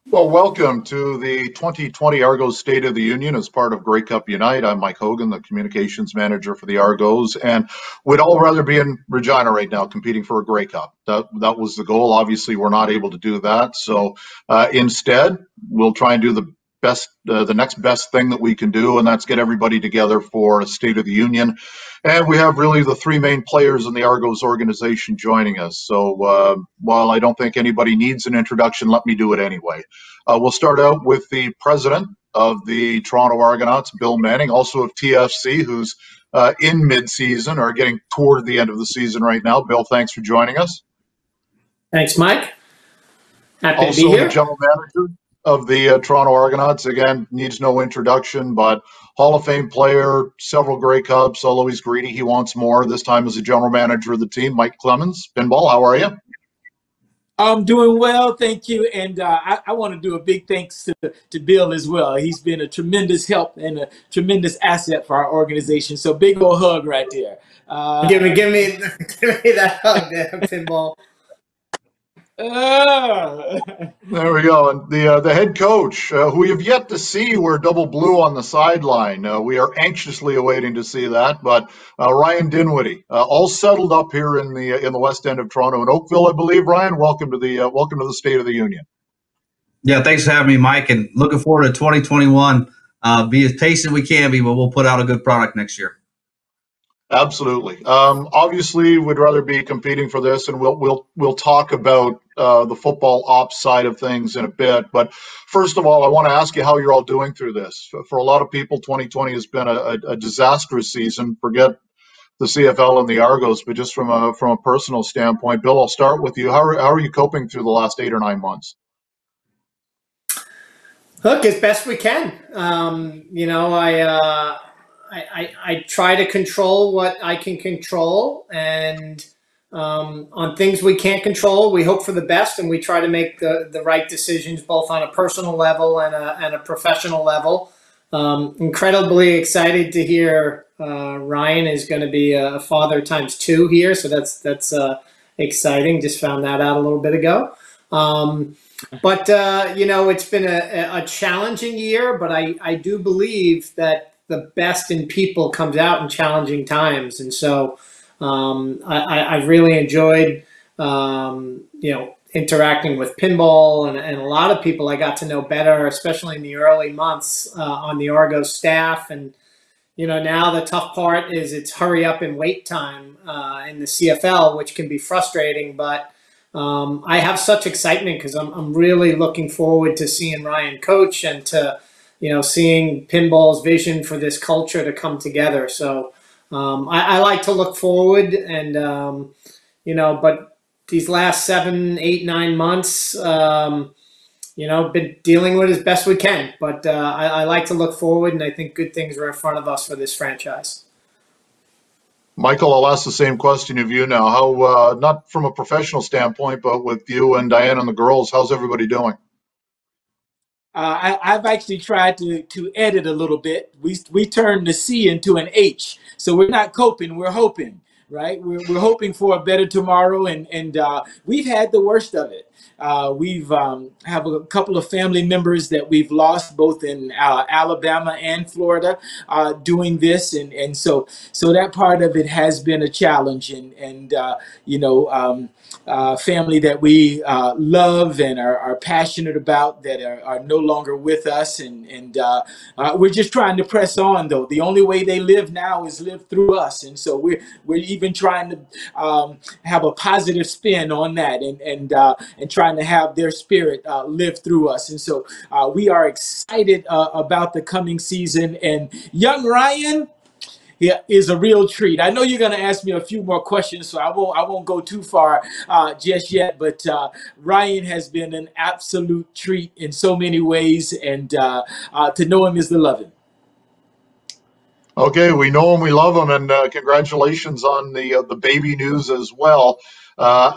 Well, welcome to the 2020 Argos State of the Union as part of Grey Cup Unite. I'm Mike Hogan, the communications manager for the Argos, and we'd all rather be in Regina right now competing for a Grey Cup. That was the goal. Obviously, we're not able to do that. So instead, we'll try and do the next best thing that we can do, and that's get everybody together for a State of the Union. And we have really the three main players in the Argos organization joining us. So while I don't think anybody needs an introduction, let me do it anyway. We'll start out with the president of the Toronto Argonauts, Bill Manning, also of TFC, who's in mid-season or getting toward the end of the season right now. Bill, thanks for joining us. Thanks, Mike. Happy Also, to be here. the general manager of the Toronto Argonauts, again, needs no introduction, but Hall of Fame player, several Grey Cups, although he's greedy, he wants more. This time as the general manager of the team, Mike Clemons. Pinball, how are you? I'm doing well, thank you. And I want to do a big thanks to Bill as well. He's been a tremendous help and a tremendous asset for our organization. So big old hug right there. Give me that hug there, Pinball. There we go. And the head coach, who we have yet to see wear double blue on the sideline. We are anxiously awaiting to see that. But Ryan Dinwiddie, all settled up here in the west end of Toronto, in Oakville, I believe. Ryan, welcome to the State of the Union. Yeah, thanks for having me, Mike, and looking forward to 2021. Be as patient we can be, but we'll put out a good product next year. Absolutely. Obviously, we'd rather be competing for this, and we'll talk about the football ops side of things in a bit. But first of all, I want to ask you how you're all doing through this. For a lot of people, 2020 has been a disastrous season. Forget the CFL and the Argos, but just from a personal standpoint, Bill, I'll start with you. How are you coping through the last 8 or 9 months? Look, as best we can. I try to control what I can control, and on things we can't control, we hope for the best, and we try to make the right decisions both on a personal level and a professional level. Incredibly excited to hear Ryan is going to be a father ×2 here, so that's exciting. Just found that out a little bit ago. But it's been a challenging year, but I do believe that the best in people comes out in challenging times. And so I've really enjoyed, interacting with Pinball and a lot of people I got to know better, especially in the early months on the Argos staff. And, now the tough part is it's hurry up and wait time in the CFL, which can be frustrating. But I have such excitement because I'm really looking forward to seeing Ryan coach and to seeing Pinball's vision for this culture to come together. So I like to look forward, and but these last 7, 8, 9 months, been dealing with as best we can. But I like to look forward, and I think good things are in front of us for this franchise. Michael, I'll ask the same question of you now. How, not from a professional standpoint, but with you and Diane and the girls, how's everybody doing? I've actually tried to edit a little bit. We turned the C into an H, so we're not coping. We're hoping, right? We're hoping for a better tomorrow, and we've had the worst of it. We've have a couple of family members that we've lost both in Alabama and Florida doing this, and so that part of it has been a challenge, and family that we love and are passionate about that are no longer with us, and we're just trying to press on. Though the only way they live now is live through us, and so we're even trying to have a positive spin on that, and trying to have their spirit live through us. And so we are excited about the coming season, and young Ryan is a real treat. I know you're going to ask me a few more questions, so I won't go too far just yet. But Ryan has been an absolute treat in so many ways, and to know him is to love him. Okay, we know him, we love him, and congratulations on the baby news as well.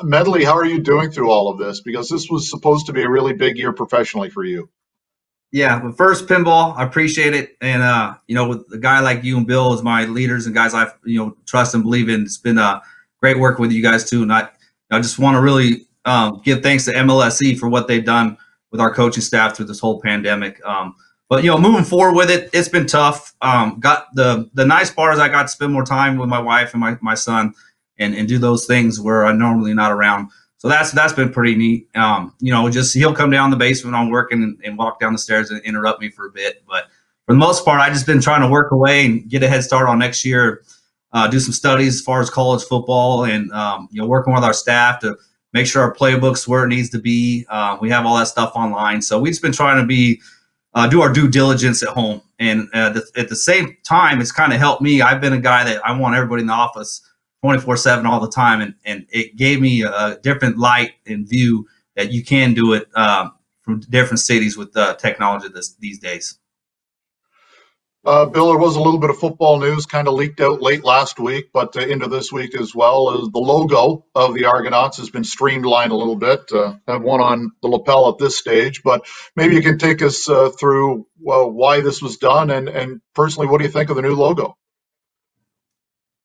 Medley, how are you doing through all of this? Because this was supposed to be a really big year professionally for you. Yeah, but first, Pinball, I appreciate it. And, with a guy like you and Bill as my leaders and guys I, trust and believe in, it's been great working with you guys too. And I just want to really give thanks to MLSE for what they've done with our coaching staff through this whole pandemic. But moving forward with it, it's been tough. Got the nice part is I got to spend more time with my wife and my son, and do those things where I'm normally not around. So that's been pretty neat. Just he'll come down the basement when I'm working and walk down the stairs and interrupt me for a bit. But for the most part, I just been trying to work away and get a head start on next year. Do some studies as far as college football, and working with our staff to make sure our playbook's where it needs to be. We have all that stuff online, so we've just been trying to do our due diligence at home. And at the same time, it's kind of helped me. I've been a guy that I want everybody in the office 24/7 all the time, and it gave me a different light and view that you can do it from different cities with technology these days. Bill, there was a little bit of football news kind of leaked out late last week, but into this week as well. The logo of the Argonauts has been streamlined a little bit. Have one on the lapel at this stage, but maybe you can take us through why this was done, and personally, what do you think of the new logo?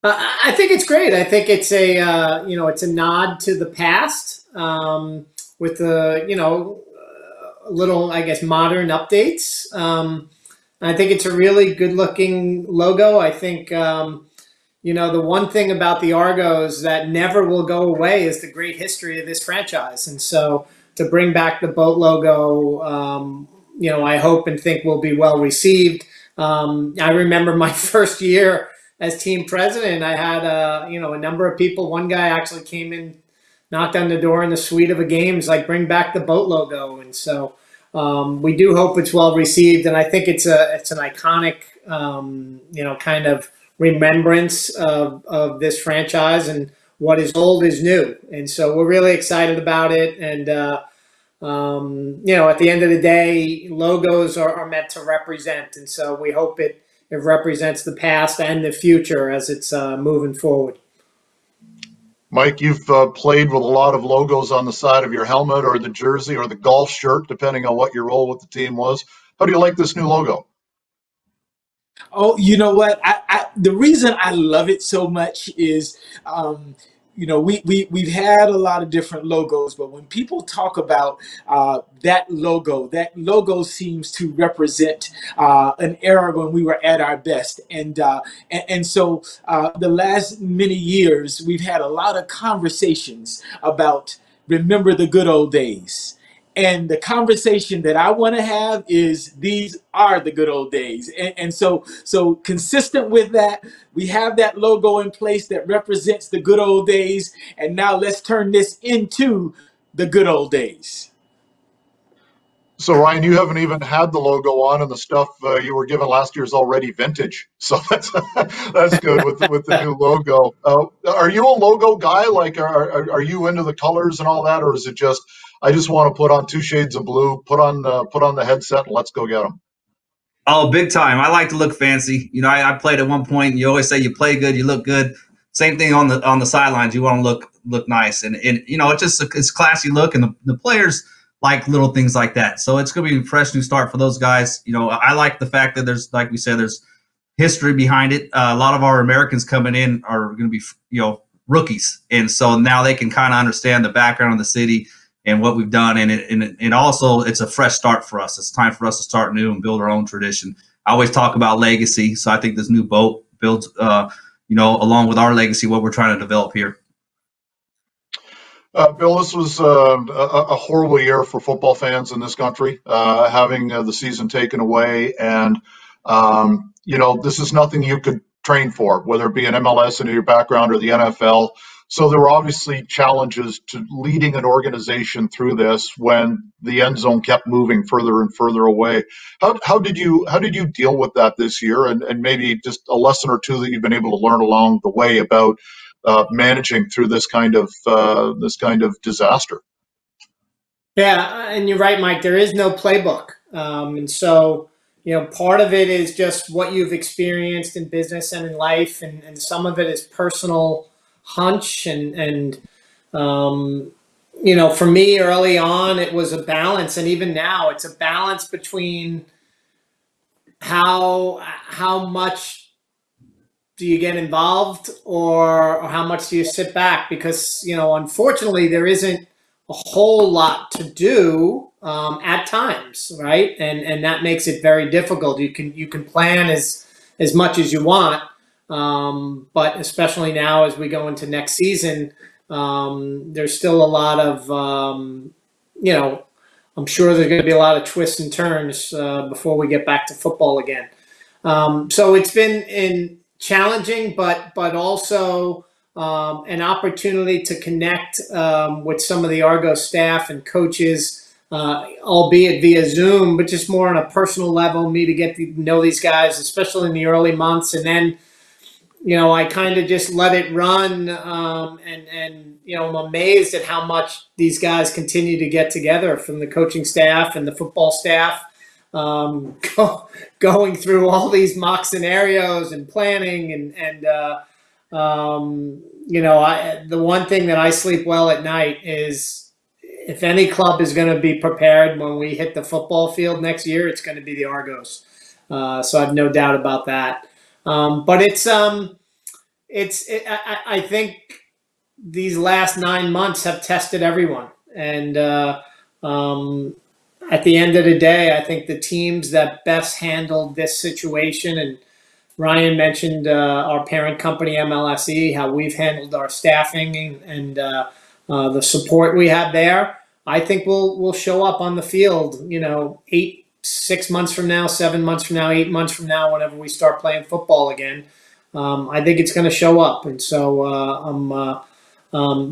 I think it's great. I think it's it's a nod to the past with the little, I guess, modern updates. I think it's a really good-looking logo. I think, the one thing about the Argos that never will go away is the great history of this franchise. And so to bring back the boat logo, I hope and think will be well received. I remember my first year as team president, I had, a number of people. One guy actually came in, knocked on the door in the suite of a game, was like, bring back the boat logo. And so we do hope it's well received, and I think it's an iconic, kind of remembrance of this franchise, and what is old is new. And so we're really excited about it. And at the end of the day, logos are meant to represent, and so we hope it represents the past and the future as it's moving forward. Mike, you've played with a lot of logos on the side of your helmet or the jersey or the golf shirt, depending on what your role with the team was. How do you like this new logo? Oh, you know what? The reason I love it so much is, we've had a lot of different logos, but when people talk about that logo seems to represent an era when we were at our best. And so the last many years, we've had a lot of conversations about remember the good old days. And the conversation that I want to have is these are the good old days. And so consistent with that, we have that logo in place that represents the good old days. And now let's turn this into the good old days. So, Ryan, you haven't even had the logo on, and the stuff you were given last year is already vintage. So that's good with the new logo. Are you a logo guy? Like, are you into the colors and all that, or is it just I just want to put on 2 shades of blue, put on the headset, and let's go get them? Oh, big time! I like to look fancy. I played at one point, and you always say you play good, you look good. Same thing on the sidelines. You want to look nice, and it's a classy look, and the players like little things like that. So it's going to be a fresh new start for those guys. I like the fact that there's, like we said, there's history behind it. A lot of our Americans coming in are going to be, rookies. And so now they can kind of understand the background of the city and what we've done. And also it's a fresh start for us. It's time for us to start new and build our own tradition. I always talk about legacy. So I think this new boat builds, along with our legacy, what we're trying to develop here. Bill, this was a horrible year for football fans in this country, having the season taken away. And, this is nothing you could train for, whether it be an MLS into your background or the NFL. So there were obviously challenges to leading an organization through this when the end zone kept moving further and further away. How did you deal with that this year? And maybe just a lesson or two that you've been able to learn along the way about managing through this kind of disaster. Yeah, and you're right, Mike. There is no playbook, and so part of it is just what you've experienced in business and in life, and some of it is personal hunch, and for me early on it was a balance, and even now it's a balance between how much do you get involved or how much do you sit back? Because, unfortunately, there isn't whole lot to do at times, right? And that makes it very difficult. You can plan as much as you want, but especially now as we go into next season, there's still a lot of I'm sure there's going to be a lot of twists and turns before we get back to football again. So it's been challenging, but also an opportunity to connect with some of the Argos staff and coaches, albeit via Zoom, but just more on a personal level, me to get to know these guys, especially in the early months. And then, I kind of just let it run. And I'm amazed at how much these guys continue to get together, from the coaching staff and the football staff, going through all these mock scenarios and planning the one thing that I sleep well at night is, if any club is going to be prepared when we hit the football field next year, it's going to be the Argos. So I have no doubt about that. But I think these last 9 months have tested everyone. And at the end of the day, I think the teams that best handled this situation, and Ryan mentioned our parent company, MLSE, how we've handled our staffing and the support we have there. I think we'll show up on the field, 6 months from now, 7 months from now, 8 months from now, whenever we start playing football again. I think it's going to show up. And so I'm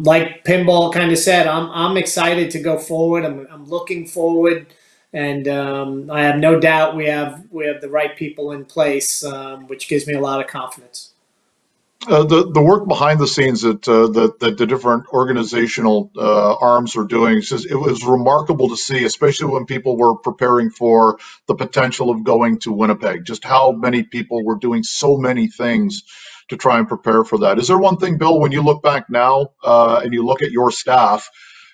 like Pinball kind of said, I'm excited to go forward. I'm looking forward. And I have no doubt we have the right people in place, which gives me a lot of confidence. The work behind the scenes that the different organizational arms are doing, it was remarkable to see, especially when people were preparing for the potential of going to Winnipeg, just how many people were doing so many things to try and prepare for that. Is there one thing, Bill, when you look back now and you look at your staff,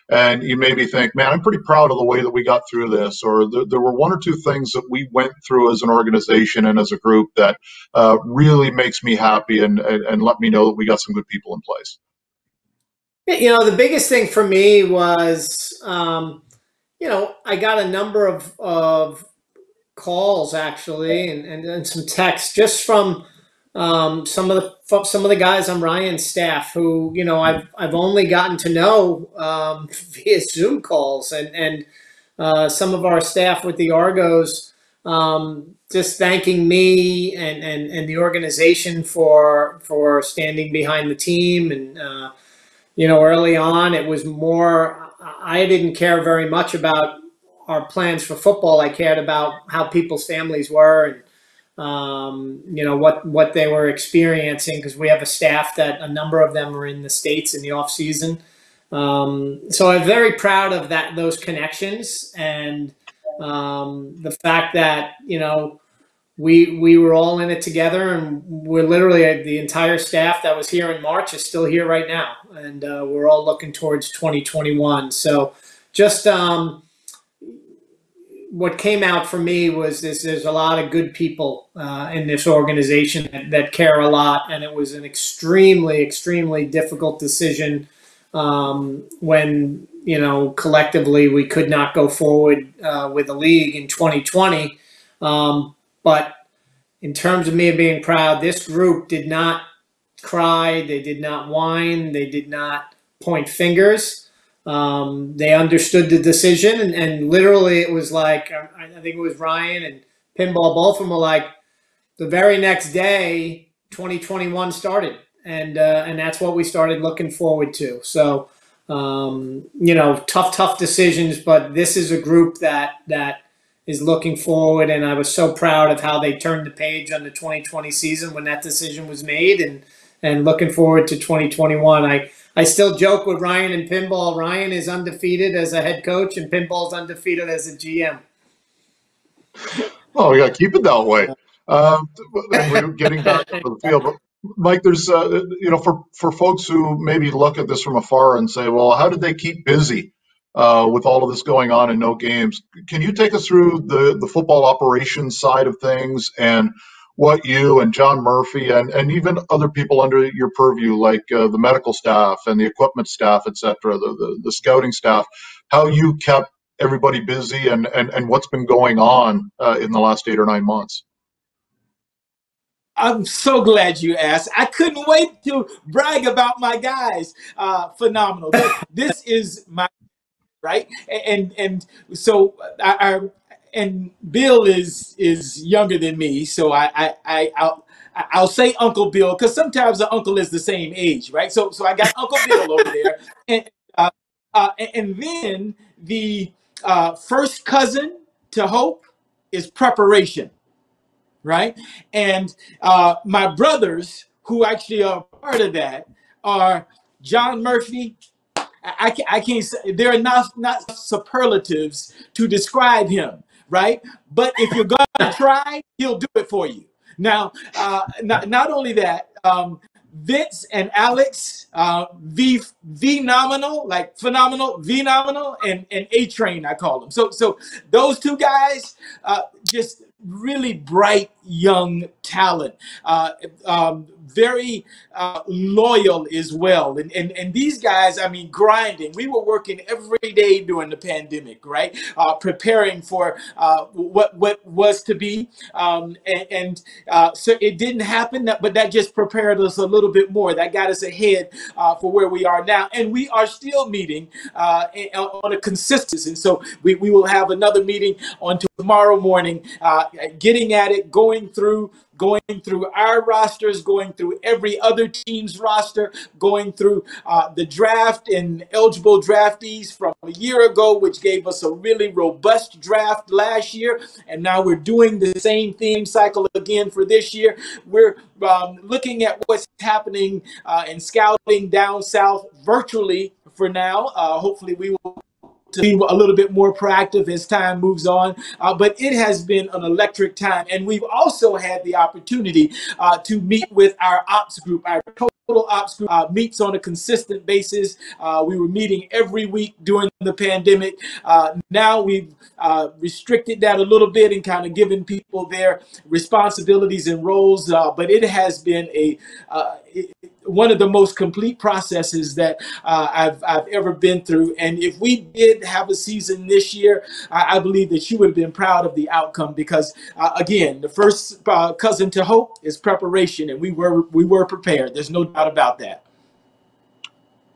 and you maybe think, man, I'm pretty proud of the way that we got through this, or there were one or two things that we went through as an organization and as a group that really makes me happy and let me know that we got some good people in place? The biggest thing for me was, I got a number of calls actually and some texts just from some of the guys on Ryan's staff who, I've only gotten to know via Zoom calls, and some of our staff with the Argos just thanking me and the organization for standing behind the team. And early on it was more, I didn't care very much about our plans for football. I cared about how people's families were and what they were experiencing, because we have a staff that a number of them are in the States in the off season. So I'm very proud of those connections, and the fact that, we were all in it together, and we're literally, the entire staff that was here in March is still here right now. And we're all looking towards 2021. So just, what came out for me was there's a lot of good people in this organization that care a lot. And it was an extremely, extremely difficult decision when, collectively we could not go forward with the league in 2020. But in terms of me being proud, this group did not cry. They did not whine. They did not point fingers. They understood the decision, and literally it was like, I think it was Ryan and Pinball, both of them were like, the very next day 2021 started, and that's what we started looking forward to. So tough decisions, but this is a group that is looking forward, and I was so proud of how they turned the page on the 2020 season when that decision was made, and looking forward to 2021. I still joke with Ryan and Pinball. Ryan is undefeated as a head coach, and Pinball's undefeated as a GM. Oh, we got to keep it that way. We're getting back to the field. But Mike, there's, for folks who maybe look at this from afar and say, well, how did they keep busy with all of this going on and no games? Can you take us through the football operations side of things and what you and John Murphy and even other people under your purview, like the medical staff and the equipment staff, et cetera, the scouting staff, how you kept everybody busy and what's been going on in the last 8 or 9 months. I'm so glad you asked. I couldn't wait to brag about my guys. Phenomenal. This is my right, and so and Bill is younger than me, so I'll say Uncle Bill because sometimes the uncle is the same age, right? So I got Uncle Bill over there, and then the first cousin to Hope is preparation, right? And my brothers, who actually are part of that, are John Murphy. I can't say there are not superlatives to describe him, right? But if you're gonna try, he'll do it for you. Now, not only that, Vince and Alex, V nominal, like phenomenal, V nominal, and A Train, I call them. So those two guys, just really bright young talent, very loyal as well. And these guys, I mean, grinding. We were working every day during the pandemic, right? Preparing for what was to be. So it didn't happen, but that just prepared us a little bit more. That got us ahead for where we are now. And we are still meeting on a consistency. And so we will have another meeting on tomorrow morning, getting at it, going through our rosters, going through every other team's roster, going through the draft and eligible draftees from a year ago, which gave us a really robust draft last year. And now we're doing the same theme cycle again for this year. We're looking at what's happening in scouting down south virtually for now. Hopefully we will to be a little bit more proactive as time moves on. But it has been an electric time. And we've also had the opportunity to meet with our ops group. Our total ops group meets on a consistent basis. We were meeting every week during the pandemic. Now we've restricted that a little bit and kind of given people their responsibilities and roles. But it has been one of the most complete processes that I've ever been through. And if we did have a season this year, I believe that you would have been proud of the outcome because, again, the first cousin to Hope is preparation, and we were prepared. There's no doubt about that.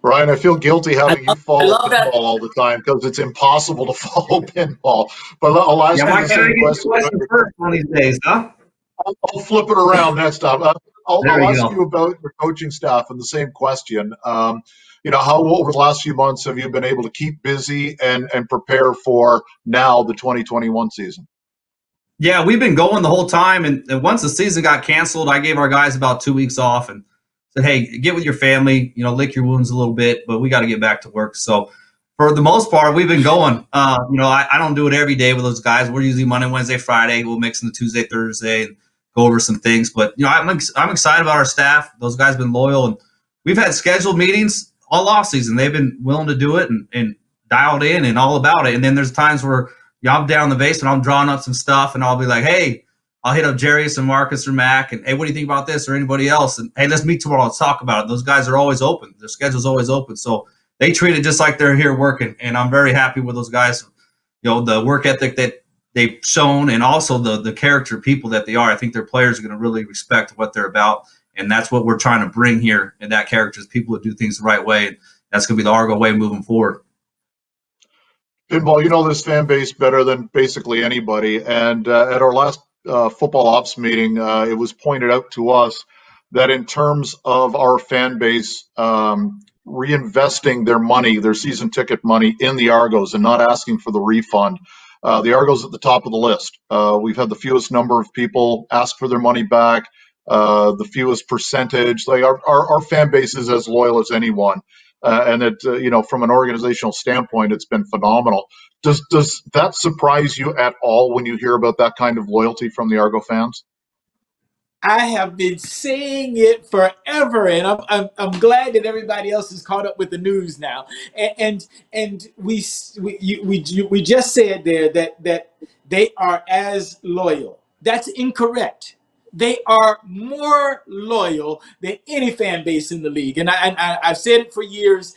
Ryan, I feel guilty having you follow pinball all the time because it's impossible to follow pinball. But I'll ask you the same question first one of these days, huh? I'll flip it around next time. I'll ask you about your coaching staff and the same question. How over the last few months have you been able to keep busy and prepare for now the 2021 season? Yeah, we've been going the whole time. And once the season got canceled, I gave our guys about 2 weeks off and said, hey, get with your family, lick your wounds a little bit, but we got to get back to work. So for the most part, we've been going. I don't do it every day with those guys. We're usually Monday, Wednesday, Friday. We'll mix in the Tuesday, Thursday, and go over some things. But I'm excited about our staff. Those guys have been loyal, and we've had scheduled meetings all off season. They've been willing to do it and dialed in and all about it. And then there's times where I'm down in the basement, I'm drawing up some stuff, and I'll be like, hey, I'll hit up Jarius and Marcus or Mac, and hey, what do you think about this or anybody else? And hey, let's meet tomorrow. Let's talk about it. Those guys are always open. Their schedule's always open. So they treat it just like they're here working, and I'm very happy with those guys. The work ethic that they've shown, and also the character people that they are. I think their players are going to really respect what they're about, and that's what we're trying to bring here. And that character is people that do things the right way, and that's going to be the Argo way moving forward. Pinball, you know this fan base better than basically anybody. And at our last football ops meeting, it was pointed out to us that in terms of our fan base reinvesting their money, their season ticket money in the Argos and not asking for the refund, the Argos at the top of the list. We've had the fewest number of people ask for their money back, the fewest percentage. Like our fan base is as loyal as anyone. And it, from an organizational standpoint, it's been phenomenal. Does that surprise you at all when you hear about that kind of loyalty from the Argo fans? I have been saying it forever, and I'm glad that everybody else is caught up with the news now. And we just said there that they are as loyal. That's incorrect. they are more loyal than any fan base in the league. And I've said it for years.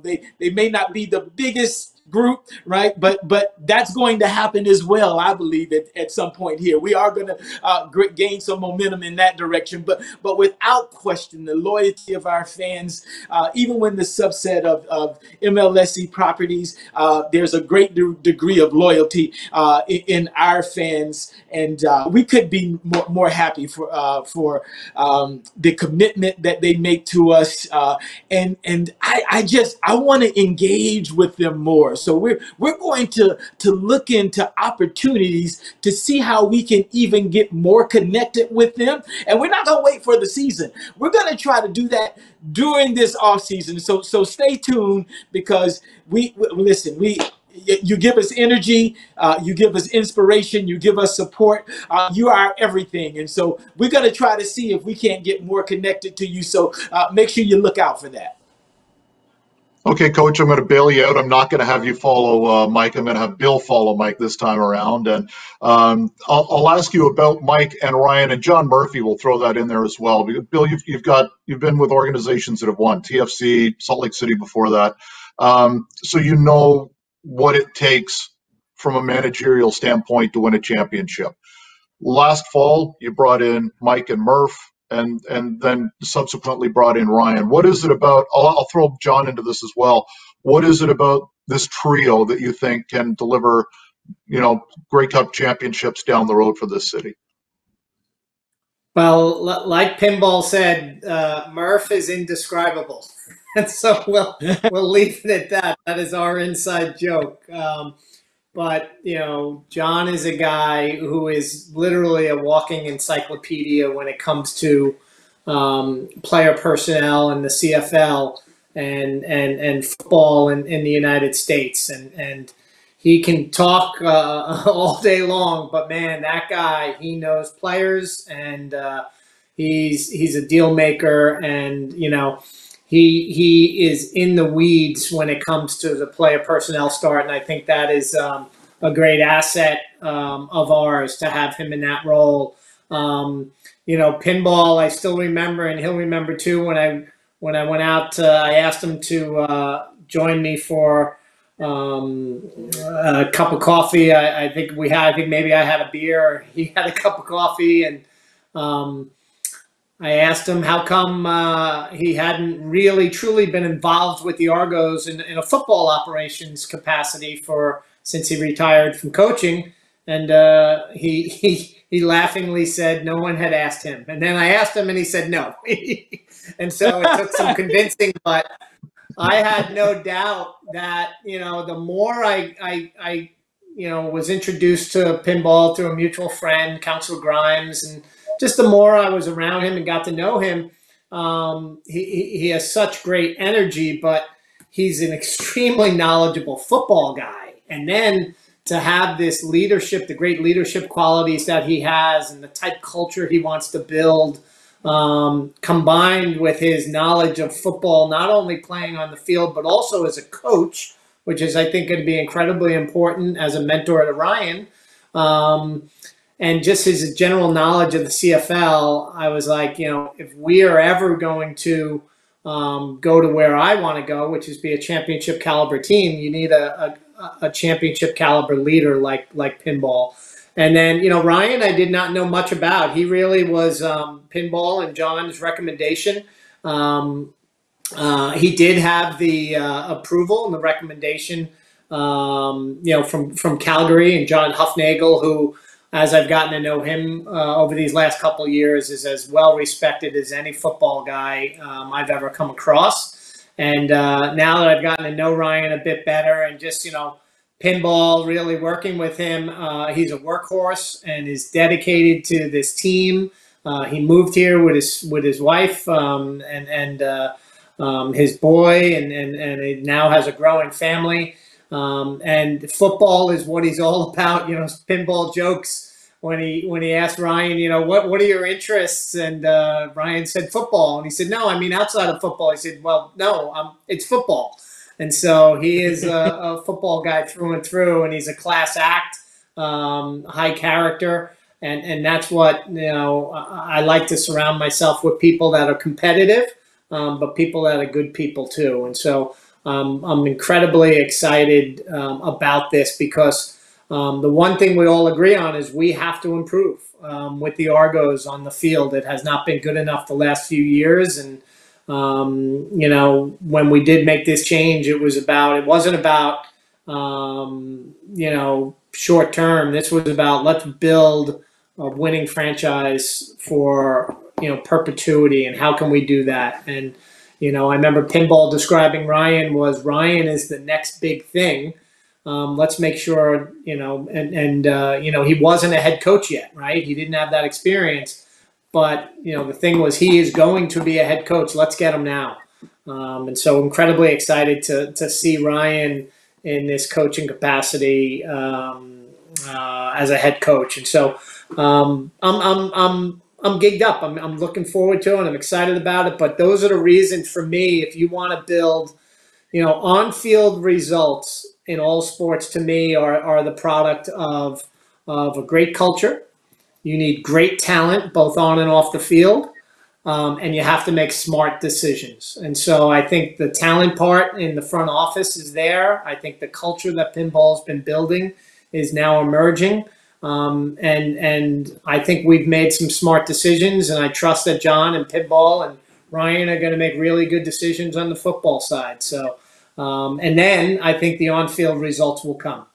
They may not be the biggest group, right? But that's going to happen as well, I believe, at some point here. We are going to gain some momentum in that direction. But without question, the loyalty of our fans, even when the subset of MLSE properties, there's a great degree of loyalty in our fans, and we could be more happy for the commitment that they make to us, and I want to engage with them more. So we're going to look into opportunities to see how we can even get more connected with them, and we're not going to wait for the season. We're going to try to do that during this off season. So stay tuned, because listen. You give us energy, you give us inspiration, you give us support. You are everything. And so we're going to try to see if we can't get more connected to you. So make sure you look out for that. Okay, Coach, I'm going to bail you out. I'm not going to have you follow Mike. I'm going to have Bill follow Mike this time around. And I'll ask you about Mike and Ryan, and John Murphy will throw that in there as well. Because Bill, you've been with organizations that have won, TFC, Salt Lake City before that. So you know what it takes from a managerial standpoint to win a championship. Last fall, you brought in Mike and Murph, and then subsequently brought in Ryan. What is it about, I'll throw John into this as well, what is it about this trio that you think can deliver, Grey Cup championships down the road for this city? Well, like Pinball said, Murph is indescribable. And so we'll leave it at that. That is our inside joke. But, John is a guy who is literally a walking encyclopedia when it comes to player personnel in the CFL and football in the United States. And he can talk all day long, but man, that guy, he knows players, and he's a deal maker, and, he is in the weeds when it comes to the player personnel start, and I think that is a great asset of ours to have him in that role. Pinball, I still remember, and he'll remember too, when I went out, I asked him to join me for a cup of coffee. I think maybe I had a beer, or he had a cup of coffee, and I asked him how come he hadn't really truly been involved with the Argos in a football operations capacity since he retired from coaching, and he laughingly said no one had asked him. And then I asked him, and he said no. And so it took some convincing, but I had no doubt that the more I was introduced to pinball through a mutual friend, Counselor Grimes, and just the more I was around him and got to know him, he has such great energy, but he's an extremely knowledgeable football guy. And then to have this leadership, the great leadership qualities that he has, and the type culture he wants to build, combined with his knowledge of football, not only playing on the field, but also as a coach, which is, I think, going to be incredibly important as a mentor to Ryan. And just his general knowledge of the CFL, I was like, if we are ever going to go to where I want to go, which is be a championship caliber team, you need a championship caliber leader like Pinball. And then, Ryan, I did not know much about. He really was Pinball and John's recommendation. He did have the approval and the recommendation, from Calgary, and John Huffnagel, who, as I've gotten to know him over these last couple of years, is as well respected as any football guy I've ever come across. And now that I've gotten to know Ryan a bit better, and just, Pinball, really working with him, he's a workhorse and is dedicated to this team. He moved here with his wife and his boy, and he now has a growing family. And football is what he's all about. Pinball jokes when he asked Ryan, what are your interests? And Ryan said football. And he said, no, I mean outside of football. He said, well, no, it's football. And so he is a football guy through and through, and he's a class act, high character. and that's what, I like to surround myself with people that are competitive, but people that are good people too. And so I'm incredibly excited about this because the one thing we all agree on is we have to improve with the Argos on the field. It has not been good enough the last few years, and when we did make this change, it wasn't about short term. This was about, let's build a winning franchise for perpetuity, and how can we do that? And I remember Pinball describing Ryan is the next big thing. Let's make sure, he wasn't a head coach yet, right? He didn't have that experience, but the thing was, he is going to be a head coach. Let's get him now. And so incredibly excited to see Ryan in this coaching capacity as a head coach. And so I'm gigged up. I'm looking forward to it. I'm excited about it. But those are the reasons for me. If you want to build, on-field results in all sports, to me are the product of a great culture. You need great talent, both on and off the field. And you have to make smart decisions. And so I think the talent part in the front office is there. I think the culture that Pinball's been building is now emerging. And I think we've made some smart decisions, and I trust that John and Pinball and Ryan are going to make really good decisions on the football side. So, and then I think the on-field results will come.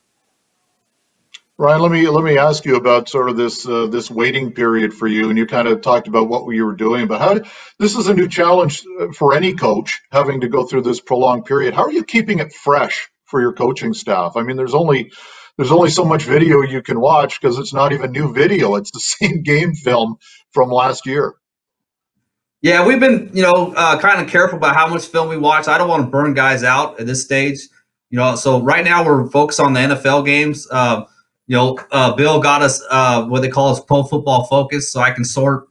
Ryan, let me ask you about sort of this waiting period for you, and you kind of talked about what you were doing, but this is a new challenge for any coach having to go through this prolonged period. How are you keeping it fresh for your coaching staff? I mean, there's only so much video you can watch because it's not even new video; it's the same game film from last year. Yeah, we've been kind of careful about how much film we watch. I don't want to burn guys out at this stage. So right now we're focused on the NFL games. Bill got us what they call Pro Football Focus, so I can sort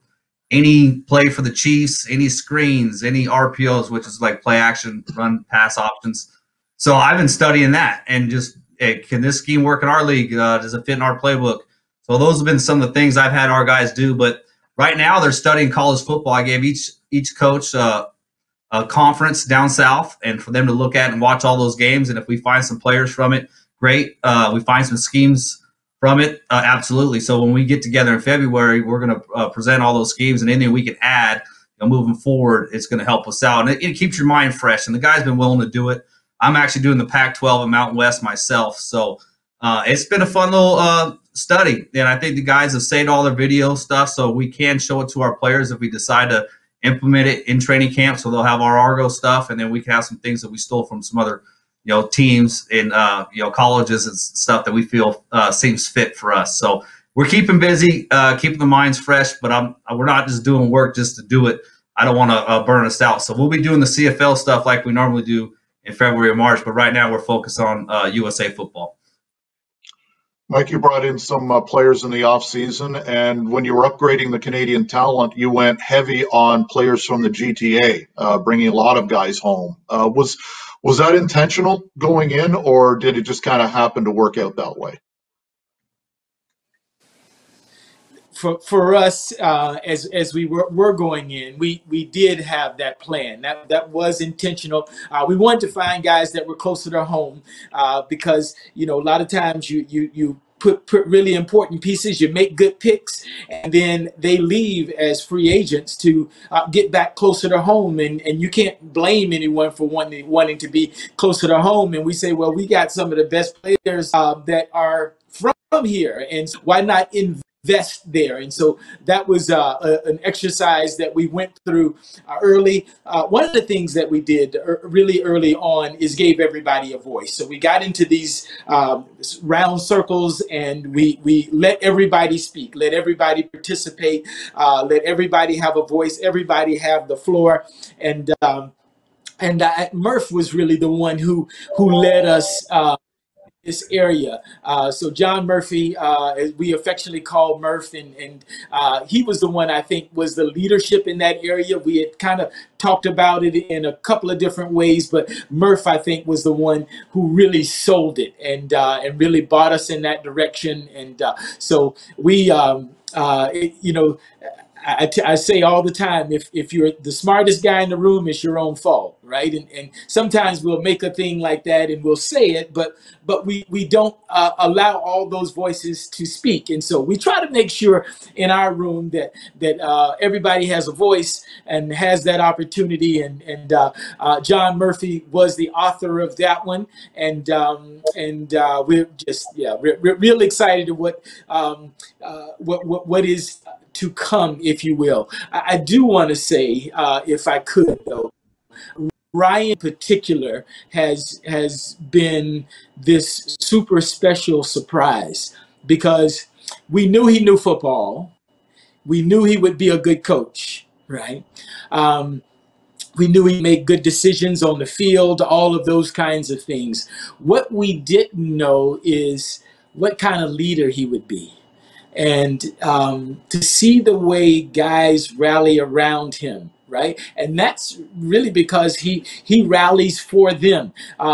any play for the Chiefs, any screens, any RPOs, which is like play action, run, pass options. So I've been studying that and just, hey, can this scheme work in our league? Does it fit in our playbook? So those have been some of the things I've had our guys do. But right now they're studying college football. I gave each coach a conference down south, and for them to look at and watch all those games. And if we find some players from it, great. We find some schemes from it, absolutely. So when we get together in February, we're going to present all those schemes, and anything we can add moving forward, it's going to help us out. And it keeps your mind fresh, and the guy's been willing to do it. I'm actually doing the Pac-12 and Mountain West myself. So it's been a fun little study, and I think the guys have saved all their video stuff so we can show it to our players if we decide to implement it in training camp. So they'll have our Argo stuff, and then we can have some things that we stole from some other teams in colleges and stuff that we feel seems fit for us. So we're keeping busy, keeping the minds fresh, but we're not just doing work just to do it. I don't want to burn us out. So we'll be doing the CFL stuff like we normally do in February or March, but right now we're focused on USA football. Mike, you brought in some players in the offseason, and when you were upgrading the Canadian talent, you went heavy on players from the GTA, bringing a lot of guys home. Was that intentional going in, or did it just kind of happen to work out that way? For us, as we were going in, we did have that plan. That was intentional. We wanted to find guys that were closer to home because a lot of times you put really important pieces, you make good picks, and then they leave as free agents to get back closer to home, and you can't blame anyone for wanting to be closer to home. And we say, well, we got some of the best players that are from here, and so why not invest there? And so that was an exercise that we went through early. One of the things that we did really early on is gave everybody a voice. So we got into these round circles, and we let everybody speak, let everybody participate, let everybody have a voice, everybody have the floor. And Murph was really the one who led us this area. So John Murphy, as we affectionately call Murph, and he was the one I think was the leadership in that area. We had kind of talked about it in a couple of different ways, but Murph, I think, was the one who really sold it and really brought us in that direction. And so we You know, I say all the time, if you're the smartest guy in the room, it's your own fault, right? And sometimes we'll make a thing like that and we'll say it, but we don't allow all those voices to speak. And so we try to make sure in our room that everybody has a voice and has that opportunity. And John Murphy was the author of that one, and we're just we're real excited at what is to come, if you will. I do want to say, if I could, though, Ryan in particular has been this super special surprise because we knew he knew football. We knew he would be a good coach, right? We knew he'd make good decisions on the field, all of those kinds of things. What we didn't know is what kind of leader he would be. And to see the way guys rally around him, right? And that's really because he rallies for them.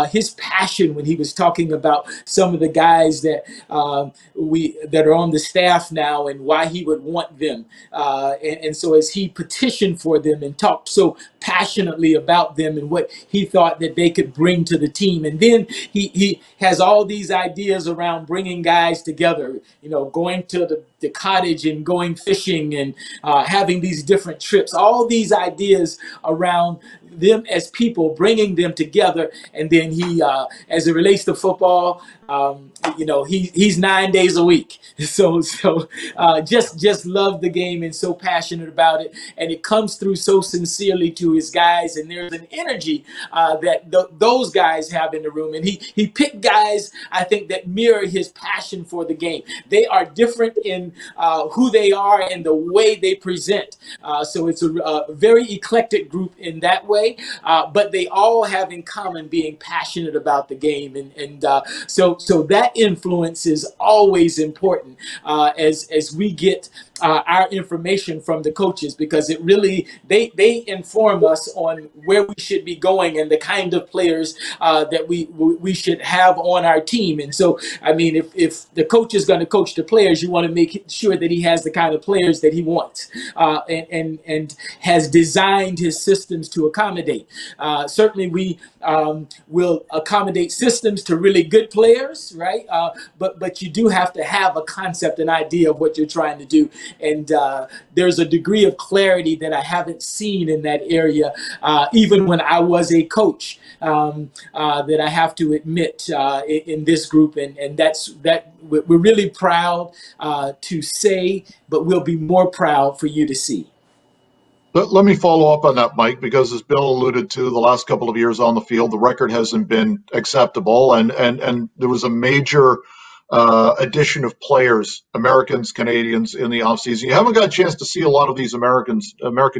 His passion when he was talking about some of the guys that that are on the staff now and why he would want them. And so as he petitioned for them and talked so passionately about them and what he thought that they could bring to the team. And then he has all these ideas around bringing guys together, you know, going to the cottage and going fishing and having these different trips, all these ideas around them as people, bringing them together. And then he, as it relates to football, you know, he's 9 days a week. So just love the game and so passionate about it. And it comes through so sincerely to his guys. And there's an energy that those guys have in the room. And he picked guys, I think, that mirror his passion for the game. They are different in who they are and the way they present. So it's a very eclectic group in that way. But they all have in common being passionate about the game. And so that influence is always important as we get our information from the coaches, because it really they inform us on where we should be going and the kind of players that we should have on our team. And so, I mean, if the coach is going to coach the players, you want to make sure that he has the kind of players that he wants and has designed his systems to accommodate. Certainly, we will accommodate systems to really good players, right? But you do have to have a concept, an idea of what you're trying to do. And there's a degree of clarity that I haven't seen in that area, even when I was a coach, that I have to admit in this group. And that we're really proud to say, but we'll be more proud for you to see. Let me follow up on that, Mike, because as Bill alluded to, the last couple of years on the field, the record hasn't been acceptable. And there was a major addition of players, Americans, Canadians, in the offseason. You haven't got a chance to see a lot of these American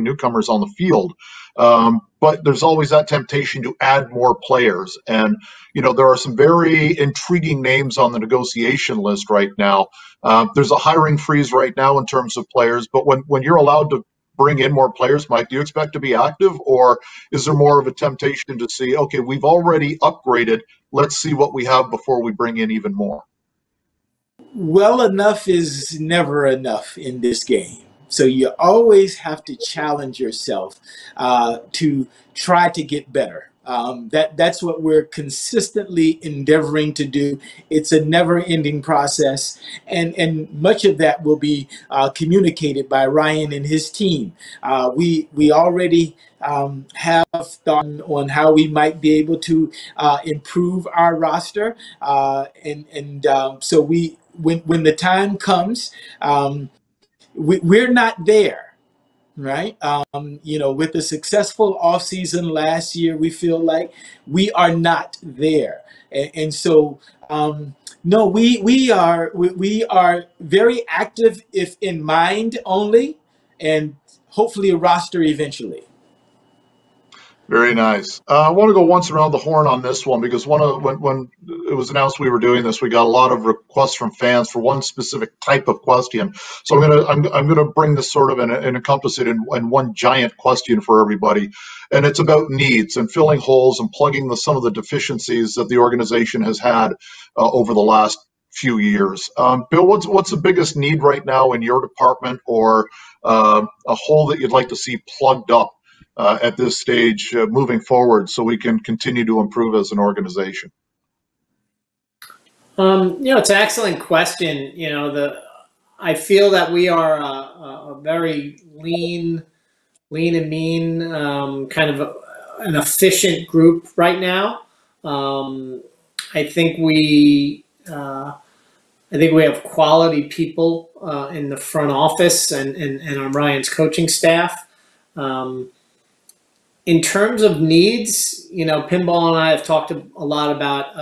newcomers on the field, but there's always that temptation to add more players. And, you know, there are some very intriguing names on the negotiation list right now. There's a hiring freeze right now in terms of players, but when you're allowed to bring in more players, Mike, do you expect to be active, or is there more of a temptation to see, okay, we've already upgraded, let's see what we have before we bring in even more? Well enough is never enough in this game. So you always have to challenge yourself to try to get better. That's what we're consistently endeavoring to do. It's a never-ending process, and much of that will be communicated by Ryan and his team. We already have thought on how we might be able to improve our roster, so when the time comes, we're not there. Right. You know, with the successful offseason last year, we feel like we are not there. And so, no, we are very active, if in mind only, and hopefully a roster eventually. Very nice. I want to go once around the horn on this one, because when it was announced we were doing this, we got a lot of requests from fans for one specific type of question. So I'm gonna bring this sort of and encompass it in one giant question for everybody, and it's about needs and filling holes and plugging some of the deficiencies that the organization has had over the last few years. Bill, what's the biggest need right now in your department, or a hole that you'd like to see plugged up at this stage moving forward, so we can continue to improve as an organization? It's an excellent question. I feel that we are a very lean and mean, kind of an efficient group right now. I think we have quality people in the front office and on Ryan's coaching staff. In terms of needs, Pinball and I have talked a lot about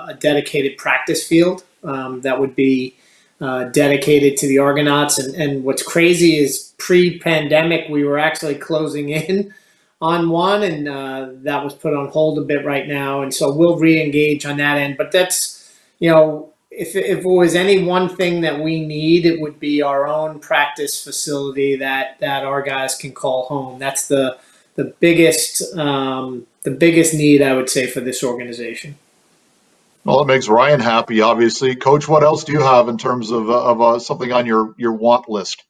a dedicated practice field that would be dedicated to the Argonauts. And what's crazy is pre-pandemic, we were actually closing in on one, and that was put on hold a bit right now. And so we'll re-engage on that end. But that's, if it was any one thing that we need, it would be our own practice facility that our guys can call home. That's the biggest need, I would say, for this organization. Well, it makes Ryan happy, obviously. Coach, what else do you have in terms of something on your want list?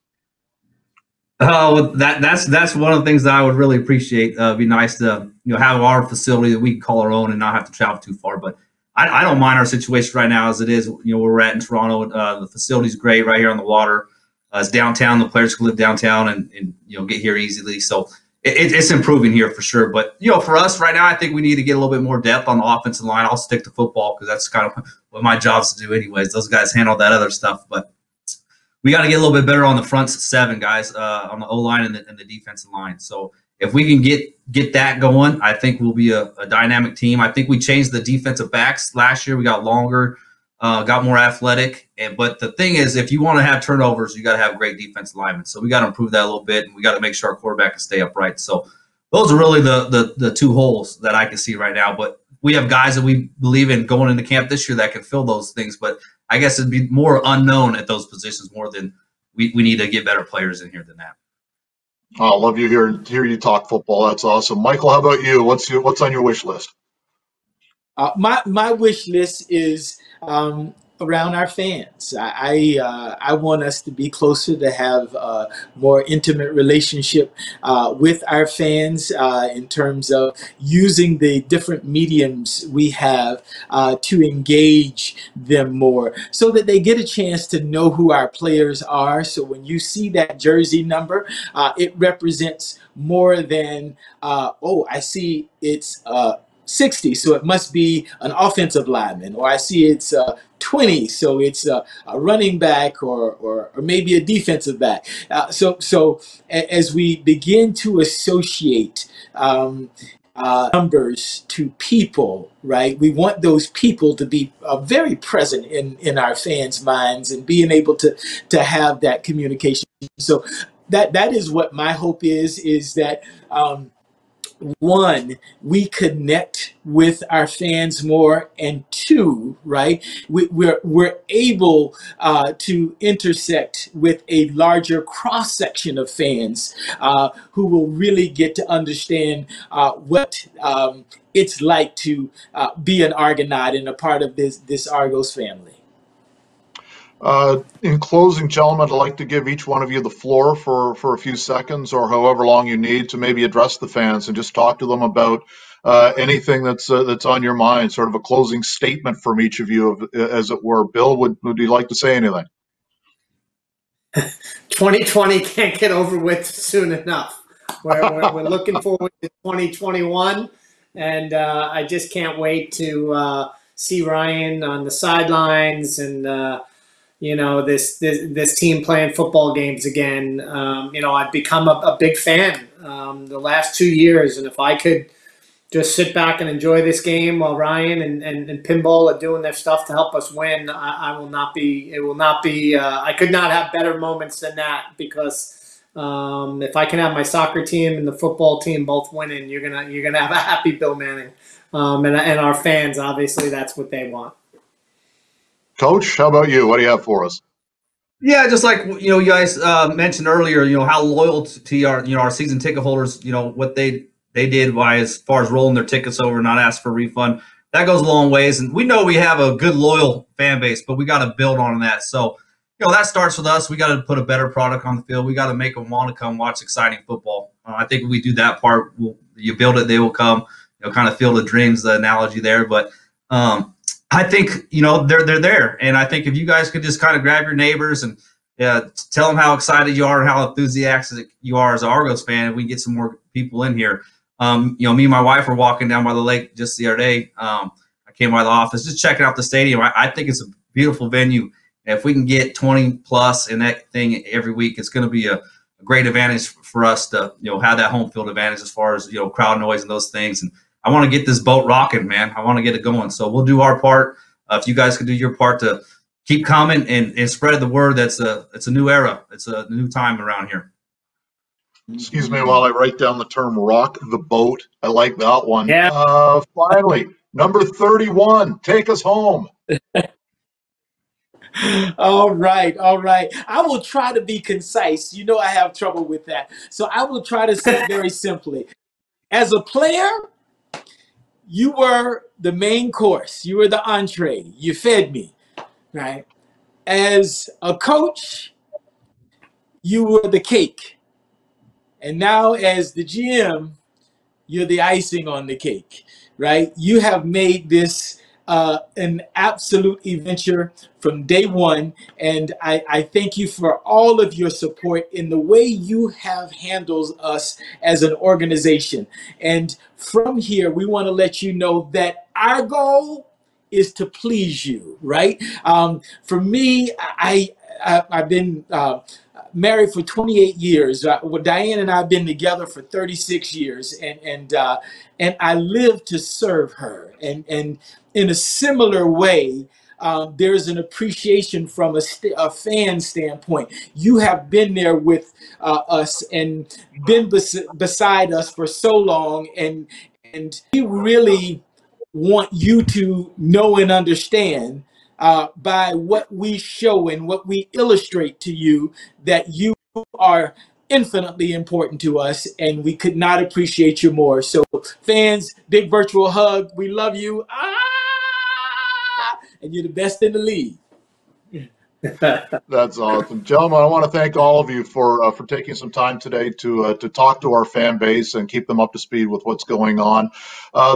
Oh, that's one of the things that I would really appreciate. It'd be nice to have our facility that we can call our own and not have to travel too far. But I don't mind our situation right now as it is. Where we're at in Toronto, the facility's great right here on the water. It's downtown. The players can live downtown and get here easily. So it's improving here for sure. But for us right now, I think we need to get a little bit more depth on the offensive line. I'll stick to football because that's kind of what my job's to do anyways. Those guys handle that other stuff, but we got to get a little bit better on the front seven, guys, on the O-line and the defensive line. So if we can get that going, I think we'll be a dynamic team. I think we changed the defensive backs last year. We got longer, got more athletic. But the thing is, if you want to have turnovers, you got to have great defensive linemen. So we got to improve that a little bit, and we got to make sure our quarterback can stay upright. So those are really the two holes that I can see right now. But we have guys that we believe in going into camp this year that can fill those things. But I guess it'd be more unknown at those positions more than we need to get better players in here than that. Oh, I love you hear you talk football. That's awesome. Michael, how about you? What's on your wish list? My wish list is around our fans. I want us to be closer, to have a more intimate relationship with our fans in terms of using the different mediums we have to engage them more, so that they get a chance to know who our players are. So when you see that jersey number, it represents more than, I see it's 60, so it must be an offensive lineman, or I see it's 20, so it's a running back, or maybe a defensive back. So as we begin to associate numbers to people, right? We want those people to be very present in our fans' minds, and being able to have that communication. So that is what my hope is that one, we connect with our fans more, and two, right, we're able to intersect with a larger cross section of fans who will really get to understand what it's like to be an Argonaut and a part of this Argos family. In closing, gentlemen, I'd like to give each one of you the floor for a few seconds, or however long you need, to maybe address the fans and just talk to them about anything that's on your mind, sort of a closing statement from each of you, as it were. Bill, would you like to say anything? 2020 can't get over with soon enough. We're looking forward to 2021, and I just can't wait to see Ryan on the sidelines, and this team playing football games again. I've become a big fan the last 2 years, and if I could just sit back and enjoy this game while Ryan and Pinball are doing their stuff to help us win, I will not be. It will not be. I could not have better moments than that, because if I can have my soccer team and the football team both winning, you're gonna have a happy Bill Manning, and our fans. Obviously, that's what they want. Coach, how about you? What do you have for us? Yeah, just like you guys mentioned earlier, how loyal to our season ticket holders, what they did by as far as rolling their tickets over, not ask for a refund. that goes a long ways. And we know we have a good, loyal fan base, but we got to build on that. So, that starts with us. We got to put a better product on the field. We got to make them want to come watch exciting football. I think if we do that part, you build it, they will come. Kind of field of dreams, the analogy there. But I think they're there, and I think if you guys could just kind of grab your neighbors and tell them how excited you are and how enthusiastic you are as an Argos fan, if we get some more people in here. Me and my wife were walking down by the lake just the other day. I came by the office just checking out the stadium. I think it's a beautiful venue. If we can get 20 plus in that thing every week, it's going to be a great advantage for us to, have that home field advantage as far as, crowd noise and those things. And I want to get this boat rocking, man. I want to get it going. So we'll do our part. If you guys could do your part to keep coming and spread the word, it's a new era. It's a new time around here. Excuse me while I write down the term rock the boat. I like that one. Yeah. Finally, number 31, take us home. All right. I will try to be concise. I have trouble with that. So I will try to say it very simply. As a player, you were the main course. You were the entree. You fed me, right? As a coach, you were the cake. And now as the GM, you're the icing on the cake, right? You have made this an absolute adventure from day one. And I thank you for all of your support in the way you have handled us as an organization. And from here, we want to let you know that our goal is to please you, right? For me, I've been married for 28 years. Diane and I have been together for 36 years, and I live to serve her. And in a similar way, there's an appreciation from a fan standpoint. You have been there with us and been beside us for so long, and we really want you to know and understand by what we show and what we illustrate to you that you are infinitely important to us, and we could not appreciate you more. So fans, big virtual hug. We love you. And you're the best in the league. That's awesome. Gentlemen, I want to thank all of you for taking some time today to talk to our fan base and keep them up to speed with what's going on.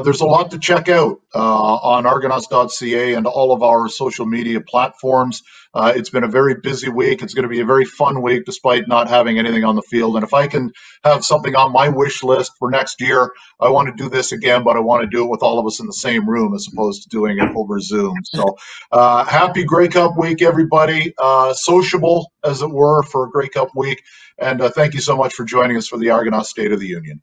There's a lot to check out on argonauts.ca and all of our social media platforms. It's been a very busy week. It's going to be a very fun week despite not having anything on the field. And if I can have something on my wish list for next year, I want to do this again, but I want to do it with all of us in the same room as opposed to doing it over Zoom. So happy Grey Cup week, everybody. Sociable, as it were, for a Grey Cup week. And thank you so much for joining us for the Argonauts State of the Union.